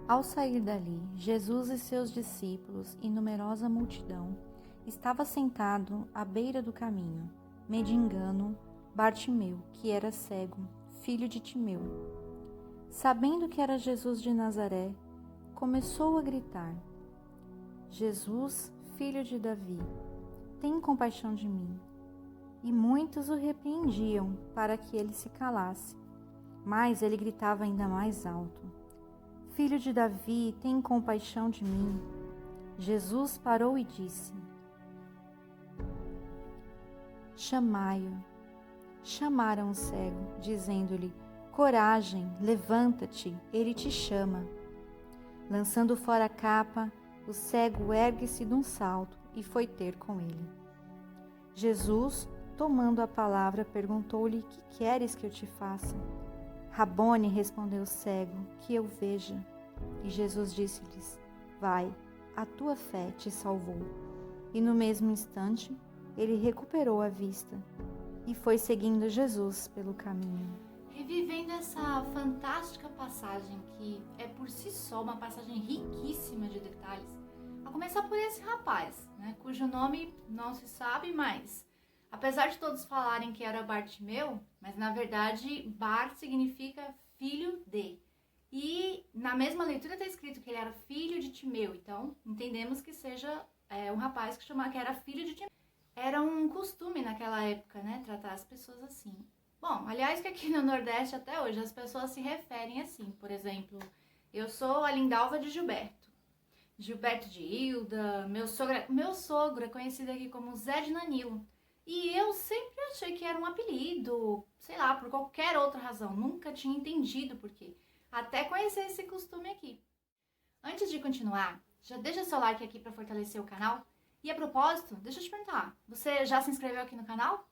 Ao sair dali, Jesus e seus discípulos e numerosa multidão estava sentado à beira do caminho, mendigando Bartimeu, que era cego, filho de Timeu. Sabendo que era Jesus de Nazaré, começou a gritar: Jesus, filho de Davi, tem compaixão de mim. E muitos o repreendiam para que ele se calasse, mas ele gritava ainda mais alto: Filho de Davi, tem compaixão de mim. Jesus parou e disse: Chamai-o. Chamaram o cego, dizendo-lhe: Coragem, levanta-te, ele te chama. Lançando fora a capa, o cego ergue-se de um salto e foi ter com ele. Jesus, tomando a palavra, perguntou-lhe: Que queres que eu te faça? Rabone, respondeu o cego, que eu veja. E Jesus disse-lhes: Vai, a tua fé te salvou. E no mesmo instante, ele recuperou a vista e foi seguindo Jesus pelo caminho. Revivendo essa fantástica passagem, que é por si só uma passagem riquíssima de detalhes, a começar por esse rapaz, cujo nome não se sabe, mas apesar de todos falarem que era Bartimeu, mas na verdade Bar significa filho de. E na mesma leitura está escrito que ele era filho de Timeu, então entendemos que seja um rapaz que era filho de Timeu. Era um costume naquela época, tratar as pessoas assim. Bom, aliás, que aqui no Nordeste até hoje as pessoas se referem assim. Por exemplo, eu sou a Lindalva de Gilberto. Gilberto de Hilda, meu sogro é conhecido aqui como Zé de Nanilo. E eu sempre achei que era um apelido, sei lá, por qualquer outra razão. Nunca tinha entendido por quê. Até conhecer esse costume aqui. Antes de continuar, já deixa seu like aqui para fortalecer o canal. E a propósito, deixa eu te perguntar, você já se inscreveu aqui no canal?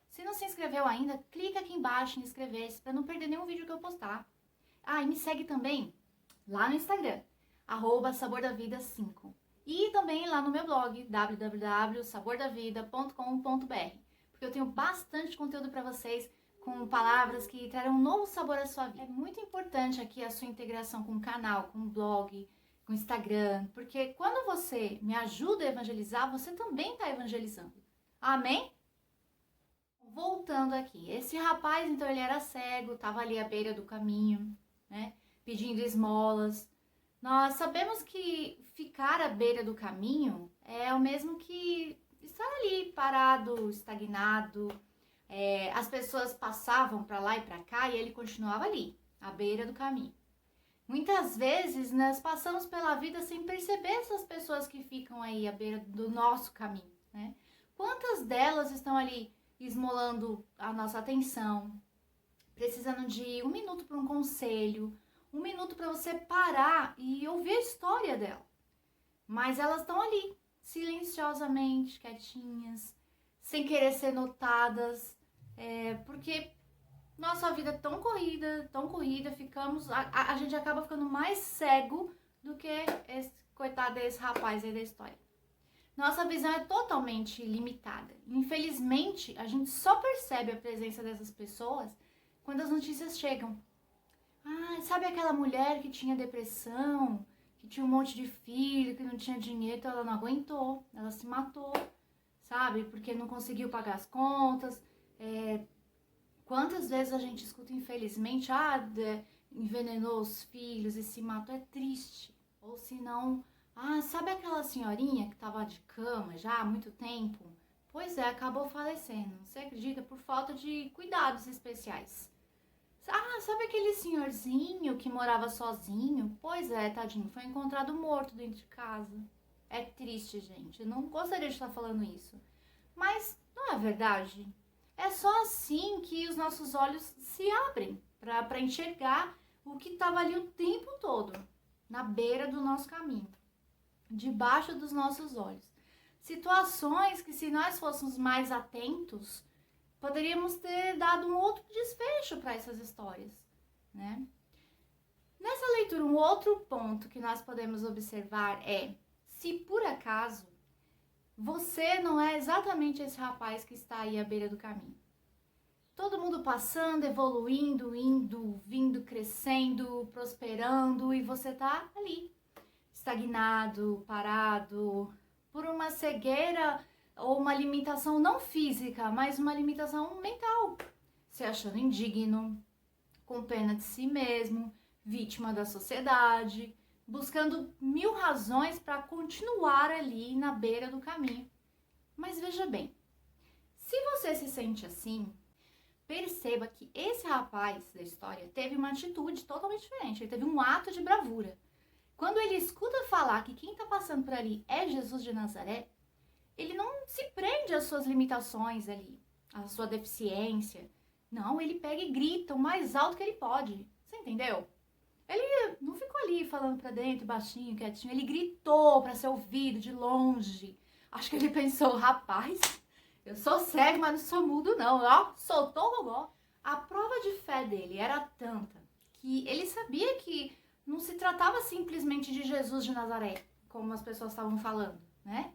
Se não se inscreveu ainda, clica aqui embaixo em inscrever-se para não perder nenhum vídeo que eu postar. Ah, e me segue também lá no Instagram, @sabordavida5. E também lá no meu blog, www.sabordavida.com.br, porque eu tenho bastante conteúdo para vocês com palavras que trarão um novo sabor à sua vida. É muito importante aqui a sua integração com o canal, com o blog, com o Instagram, porque quando você me ajuda a evangelizar, você também está evangelizando. Amém? Voltando aqui, esse rapaz, então, ele era cego, estava ali à beira do caminho, pedindo esmolas. Nós sabemos que ficar à beira do caminho é o mesmo que estar ali parado, estagnado. As pessoas passavam para lá e para cá e ele continuava ali, à beira do caminho. Muitas vezes nós passamos pela vida sem perceber essas pessoas que ficam aí à beira do nosso caminho, Quantas delas estão ali esmolando a nossa atenção, precisando de um minuto para um conselho, um minuto para você parar e ouvir a história dela. Mas elas estão ali, silenciosamente, quietinhas, sem querer ser notadas, porque nossa vida é tão corrida, a gente acaba ficando mais cego do que coitado desse rapaz aí da história. Nossa visão é totalmente limitada. Infelizmente, a gente só percebe a presença dessas pessoas quando as notícias chegam. Ah, sabe aquela mulher que tinha depressão, que tinha um monte de filho, que não tinha dinheiro, então ela não aguentou, ela se matou, sabe? Porque não conseguiu pagar as contas. Quantas vezes a gente escuta, infelizmente, envenenou os filhos e se matou, é triste. Ou se não, sabe aquela senhorinha que estava de cama já há muito tempo? Pois é, acabou falecendo, você acredita? Por falta de cuidados especiais. Sabe aquele senhorzinho que morava sozinho? Pois é, tadinho, foi encontrado morto dentro de casa. É triste, gente, eu não gostaria de estar falando isso. Mas não é verdade? É só assim que os nossos olhos se abrem para enxergar o que estava ali o tempo todo, na beira do nosso caminho, debaixo dos nossos olhos. Situações que, se nós fôssemos mais atentos, poderíamos ter dado um outro desfecho para essas histórias, Nessa leitura, um outro ponto que nós podemos observar é: se por acaso você não é exatamente esse rapaz que está aí à beira do caminho. todo mundo passando, evoluindo, indo, vindo, crescendo, prosperando, e você tá ali, estagnado, parado, por uma cegueira ou uma limitação não física, mas uma limitação mental, se achando indigno, com pena de si mesmo, vítima da sociedade, buscando 1000 razões para continuar ali na beira do caminho. Mas veja bem, se você se sente assim, perceba que esse rapaz da história teve uma atitude totalmente diferente, ele teve um ato de bravura. Quando ele escuta falar que quem está passando por ali é Jesus de Nazaré, ele não se prende às suas limitações ali, à sua deficiência. Não, ele pega e grita o mais alto que ele pode. Você entendeu? Ele não ficou ali falando pra dentro, baixinho, quietinho. Ele gritou pra ser ouvido de longe. Acho que ele pensou, rapaz, eu sou cego, mas não sou mudo não. Ó, soltou o gogó. A prova de fé dele era tanta que ele sabia que não se tratava simplesmente de Jesus de Nazaré, como as pessoas estavam falando, né?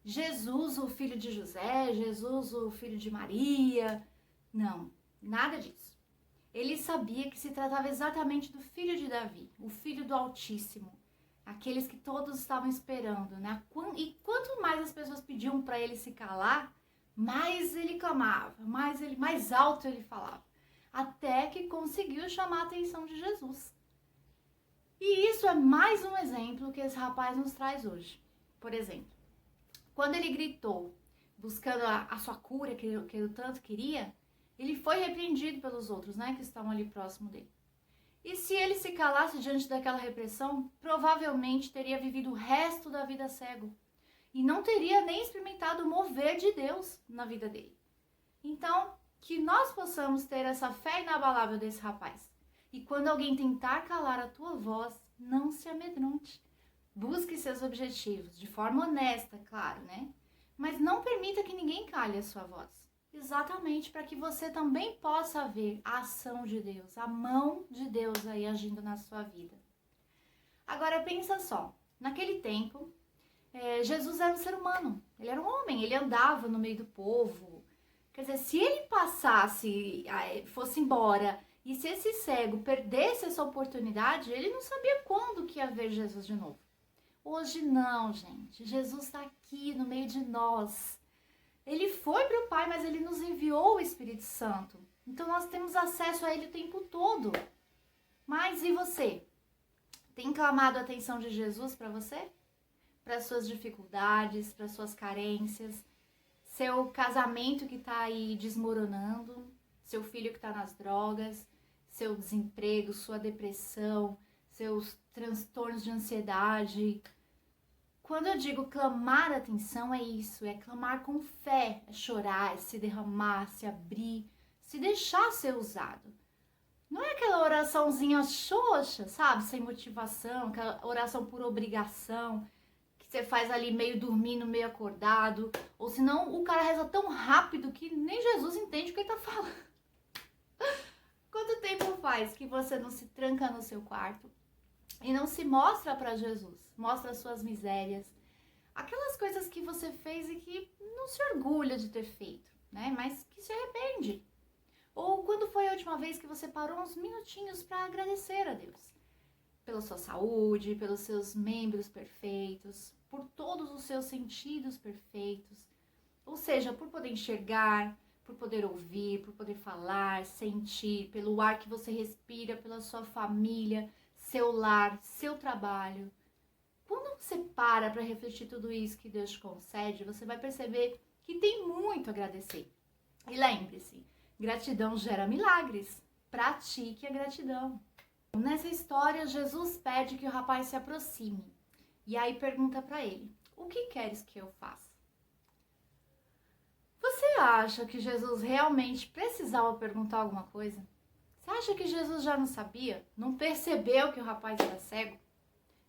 Jesus, o filho de José, Jesus, o filho de Maria. Não, nada disso. Ele sabia que se tratava exatamente do filho de Davi, o filho do Altíssimo, aqueles que todos estavam esperando, né? E quanto mais as pessoas pediam para ele se calar, mais ele clamava, mais alto ele falava, até que conseguiu chamar a atenção de Jesus. E isso é mais um exemplo que esse rapaz nos traz hoje. Por exemplo, quando ele gritou, buscando a sua cura, que ele tanto queria, ele foi repreendido pelos outros, né, que estavam ali próximo dele. E se ele se calasse diante daquela repressão, provavelmente teria vivido o resto da vida cego. E não teria nem experimentado o mover de Deus na vida dele. Então, que nós possamos ter essa fé inabalável desse rapaz. E quando alguém tentar calar a tua voz, não se amedronte. Busque seus objetivos, de forma honesta, claro, né? Mas não permita que ninguém cale a sua voz. Exatamente para que você também possa ver a ação de Deus, a mão de Deus aí agindo na sua vida. Agora pensa só, naquele tempo, Jesus era um ser humano, ele era um homem, ele andava no meio do povo. Quer dizer, se ele passasse, fosse embora, e se esse cego perdesse essa oportunidade, ele não sabia quando que ia ver Jesus de novo. Hoje não, gente. Jesus está aqui no meio de nós. Ele foi para o Pai, mas ele nos enviou o Espírito Santo. Então nós temos acesso a ele o tempo todo. Mas e você? Tem clamado a atenção de Jesus para você? Para suas dificuldades, para suas carências, seu casamento que está aí desmoronando, seu filho que está nas drogas, seu desemprego, sua depressão, seus transtornos de ansiedade. Quando eu digo clamar atenção, é isso, é clamar com fé, é chorar, é se derramar, se abrir, se deixar ser usado. Não é aquela oraçãozinha xoxa, sabe, sem motivação, aquela oração por obrigação, que você faz ali meio dormindo, meio acordado, ou senão o cara reza tão rápido que nem Jesus entende o que ele tá falando. Quanto tempo faz que você não se tranca no seu quarto e não se mostra para Jesus, mostra as suas misérias, aquelas coisas que você fez e que não se orgulha de ter feito, né? Mas que se arrepende. Ou quando foi a última vez que você parou uns minutinhos para agradecer a Deus pela sua saúde, pelos seus membros perfeitos, por todos os seus sentidos perfeitos, ou seja, por poder enxergar, por poder ouvir, por poder falar, sentir, pelo ar que você respira, pela sua família, seu lar, seu trabalho. Quando você para refletir tudo isso que Deus te concede, você vai perceber que tem muito a agradecer. E lembre-se, gratidão gera milagres. Pratique a gratidão. Nessa história, Jesus pede que o rapaz se aproxime. E aí pergunta para ele, o que queres que eu faça? Você acha que Jesus realmente precisava perguntar alguma coisa? Você acha que Jesus já não sabia? Não percebeu que o rapaz era cego?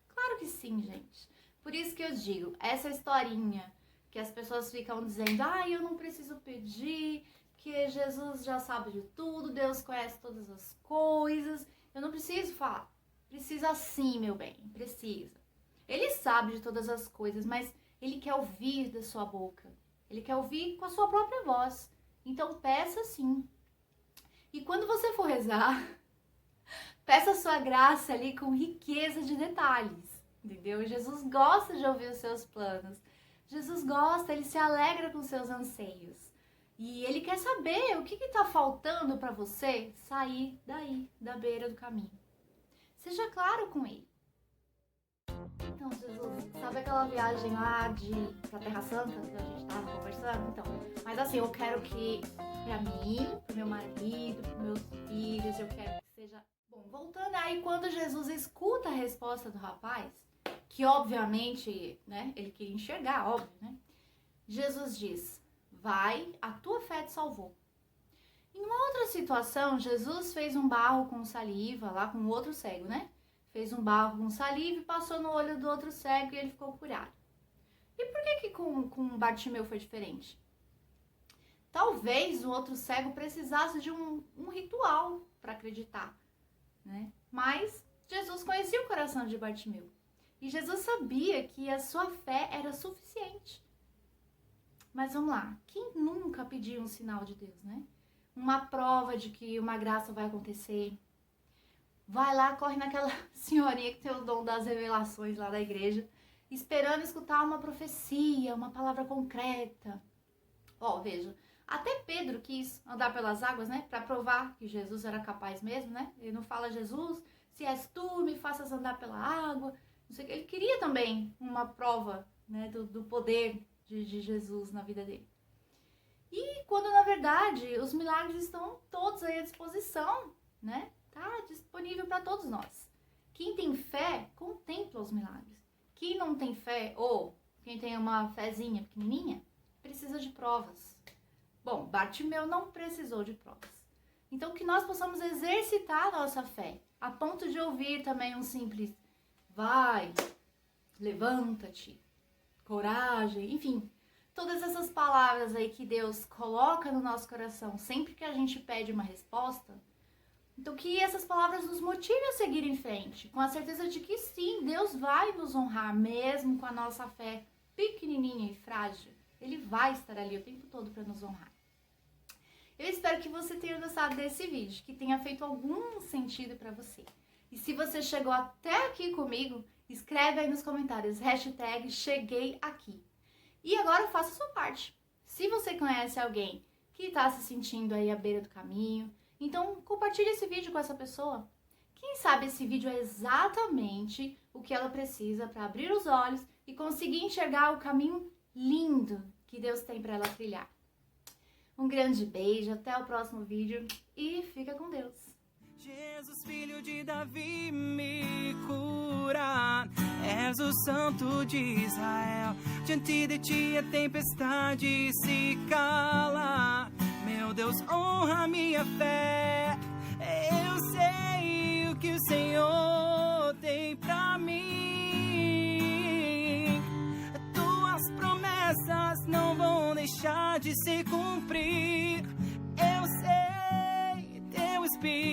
Claro que sim, gente. Por isso que eu digo, essa historinha que as pessoas ficam dizendo, eu não preciso pedir, que Jesus já sabe de tudo, Deus conhece todas as coisas, eu não preciso falar. Precisa sim, meu bem, precisa. Ele sabe de todas as coisas, mas ele quer ouvir da sua boca. Ele quer ouvir com a sua própria voz. Então peça sim. E quando você for rezar, peça a sua graça ali com riqueza de detalhes, entendeu? Jesus gosta de ouvir os seus planos. Jesus gosta, ele se alegra com seus anseios. E ele quer saber o que está faltando para você sair daí, da beira do caminho. Seja claro com ele. Então, Jesus, sabe aquela viagem lá pra Terra Santa que a gente tava conversando? Então, mas assim, eu quero que pra mim, pro meu marido, pros meus filhos, eu quero que seja... Bom, voltando aí, quando Jesus escuta a resposta do rapaz, que obviamente, né, ele queria enxergar, óbvio, né? Jesus diz, vai, a tua fé te salvou. Em uma outra situação, Jesus fez um barro com saliva lá com o outro cego, né? Fez um barro com saliva e passou no olho do outro cego e ele ficou curado. E por que com Bartimeu foi diferente? Talvez o outro cego precisasse de um ritual para acreditar, né? Mas Jesus conhecia o coração de Bartimeu. E Jesus sabia que a sua fé era suficiente. Mas vamos lá, quem nunca pediu um sinal de Deus, né? Uma prova de que uma graça vai acontecer. Vai lá, corre naquela senhorinha que tem o dom das revelações lá da igreja, esperando escutar uma profecia, uma palavra concreta. Ó, veja, até Pedro quis andar pelas águas, né? Para provar que Jesus era capaz mesmo, né? Ele não fala, Jesus, se és tu, me faças andar pela água. Não sei o que. Ele queria também uma prova, né, do poder de Jesus na vida dele. E quando, na verdade, os milagres estão todos aí à disposição, né? Tá disponível para todos nós. Quem tem fé, contempla os milagres. Quem não tem fé, ou quem tem uma fezinha pequenininha, precisa de provas. Bom, Bartimeu não precisou de provas. Então, que nós possamos exercitar a nossa fé, a ponto de ouvir também um simples vai, levanta-te, coragem, enfim. Todas essas palavras aí que Deus coloca no nosso coração sempre que a gente pede uma resposta. Então, que essas palavras nos motivem a seguir em frente, com a certeza de que sim, Deus vai nos honrar, mesmo com a nossa fé pequenininha e frágil. Ele vai estar ali o tempo todo para nos honrar. Eu espero que você tenha gostado desse vídeo, que tenha feito algum sentido para você. E se você chegou até aqui comigo, escreve aí nos comentários, #ChegueiAqui. E agora faça a sua parte. Se você conhece alguém que está se sentindo aí à beira do caminho, então compartilhe esse vídeo com essa pessoa. Quem sabe esse vídeo é exatamente o que ela precisa para abrir os olhos e conseguir enxergar o caminho lindo que Deus tem para ela trilhar. Um grande beijo, até o próximo vídeo e fica com Deus. Jesus, filho de Davi, me cura. És o santo de Israel. Diante de ti a tempestade se cala. Meu Deus, honra minha fé. Eu sei o que o Senhor tem pra mim. Tuas promessas não vão deixar de se cumprir. Eu sei, teu Espírito